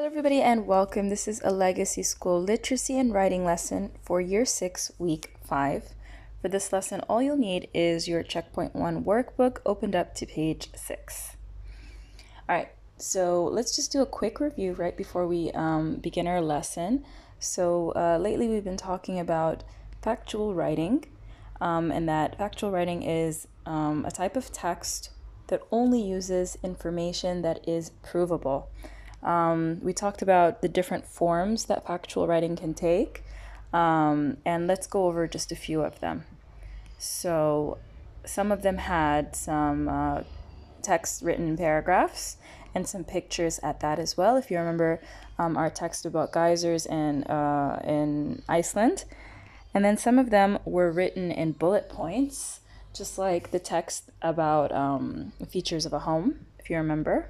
Hello everybody and welcome. This is a Legacy School Literacy and Writing lesson for Year 6, Week 5. For this lesson, all you'll need is your Checkpoint 1 workbook opened up to page 6. Alright, so let's just do a quick review right before we begin our lesson. So lately we've been talking about factual writing, and that factual writing is a type of text that only uses information that is provable. We talked about the different forms that factual writing can take, and let's go over just a few of them. So some of them had some text written in paragraphs and some pictures at that as well. If you remember our text about geysers in Iceland. And then some of them were written in bullet points, just like the text about features of a home, if you remember.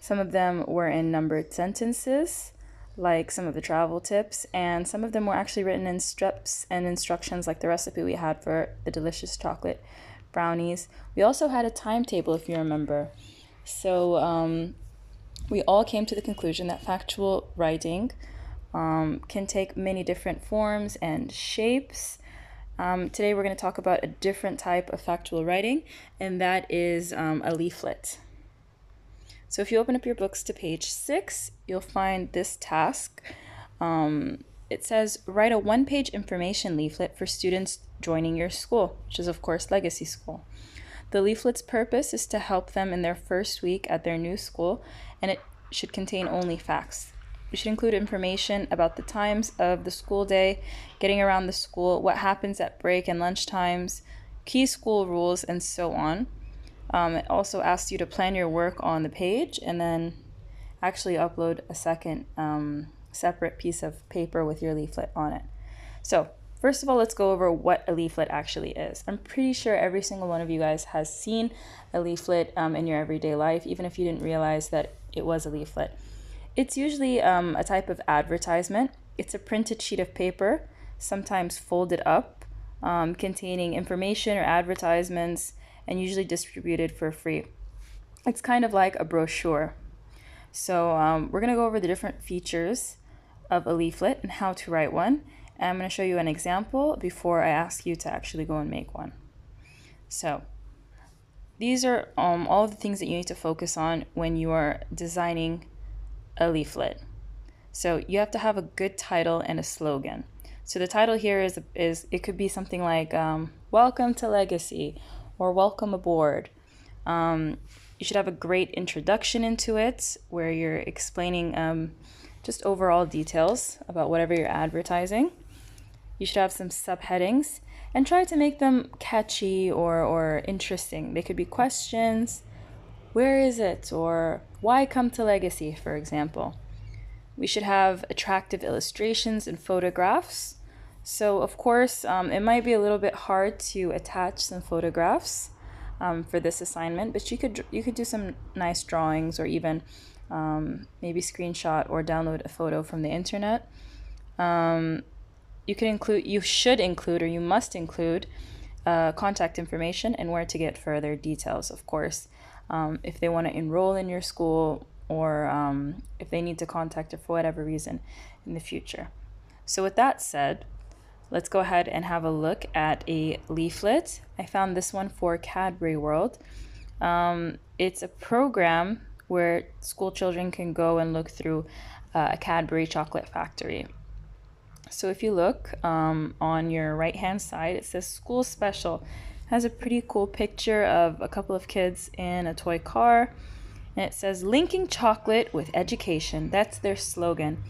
Some of them were in numbered sentences, like some of the travel tips, and some of them were actually written in strips and instructions, like the recipe we had for the delicious chocolate brownies. We also had a timetable, if you remember. So we all came to the conclusion that factual writing can take many different forms and shapes. Today we're going to talk about a different type of factual writing, and that is a leaflet. So if you open up your books to page 6, you'll find this task. It says, write a one-page information leaflet for students joining your school, which is, of course, Legacy School. The leaflet's purpose is to help them in their first week at their new school, and it should contain only facts. It should include information about the times of the school day, getting around the school, what happens at break and lunch times, key school rules, and so on. It also asks you to plan your work on the page and then actually upload a second separate piece of paper with your leaflet on it. So first of all, let's go over what a leaflet actually is. I'm pretty sure every single one of you guys has seen a leaflet in your everyday life, even if you didn't realize that it was a leaflet. It's usually a type of advertisement. It's a printed sheet of paper, sometimes folded up, containing information or advertisements, and usually distributed for free. It's kind of like a brochure. So we're going to go over the different features of a leaflet and how to write one. And I'm going to show you an example before I ask you to actually go and make one. So these are all of the things that you need to focus on when you are designing a leaflet. So you have to have a good title and a slogan. So the title here is it could be something like Welcome to Legacy, or welcome aboard. You should have a great introduction into it where you're explaining just overall details about whatever you're advertising. You should have some subheadings and try to make them catchy or interesting. They could be questions, where is it, or why come to Legacy, for example. We should have attractive illustrations and photographs. So of course, it might be a little bit hard to attach some photographs for this assignment, but you could do some nice drawings, or even maybe screenshot or download a photo from the internet. You should include, or you must include, contact information and where to get further details, of course, if they want to enroll in your school, or if they need to contact you for whatever reason in the future. So with that said, let's go ahead and have a look at a leaflet. I found this one for Cadbury World. It's a program where school children can go and look through a Cadbury chocolate factory. So if you look on your right-hand side, it says School Special. It has a pretty cool picture of a couple of kids in a toy car. And it says, linking chocolate with education. That's their slogan.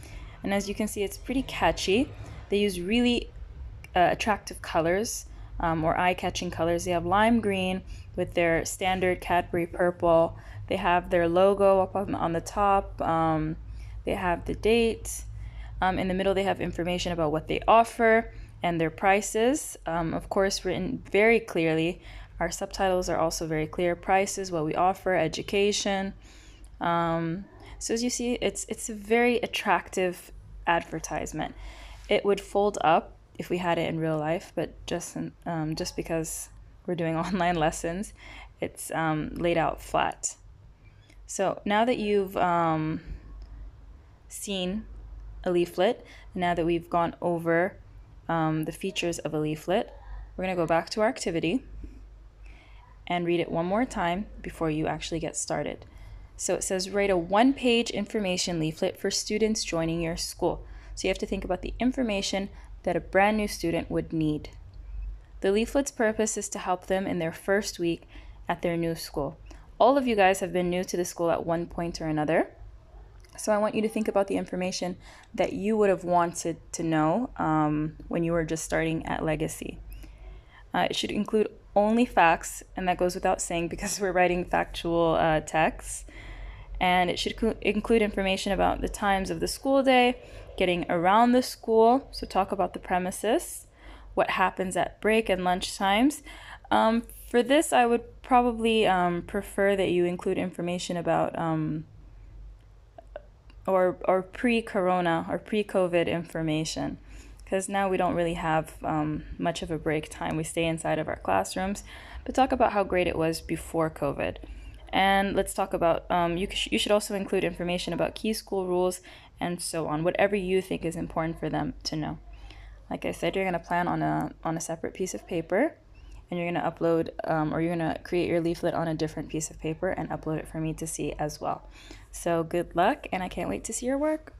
And as you can see, it's pretty catchy. They use really attractive colors, or eye-catching colors. They have lime green with their standard Cadbury purple. They have their logo up on the top. They have the date. In the middle, they have information about what they offer and their prices. Of course, written very clearly. Our subtitles are also very clear. Prices, what we offer, education. So as you see, it's a very attractive advertisement. It would fold up if we had it in real life, but just because we're doing online lessons, it's laid out flat. So now that you've seen a leaflet, and now that we've gone over the features of a leaflet, we're going to go back to our activity and read it one more time before you actually get started. So it says, write a one-page information leaflet for students joining your school. So you have to think about the information that a brand new student would need. The leaflet's purpose is to help them in their first week at their new school. All of you guys have been new to the school at one point or another. So I want you to think about the information that you would have wanted to know when you were just starting at Legacy. It should include only facts, and that goes without saying because we're writing factual texts. And it should include information about the times of the school day, getting around the school, so talk about the premises, what happens at break and lunch times. For this, I would probably prefer that you include information about or pre-corona or pre-COVID information, because now we don't really have much of a break time. We stay inside of our classrooms, but talk about how great it was before COVID. And let's talk about, you should also include information about key school rules and so on, whatever you think is important for them to know. Like I said, you're going to plan on a separate piece of paper, and you're going to upload, or you're going to create your leaflet on a different piece of paper and upload it for me to see as well. So good luck, and I can't wait to see your work.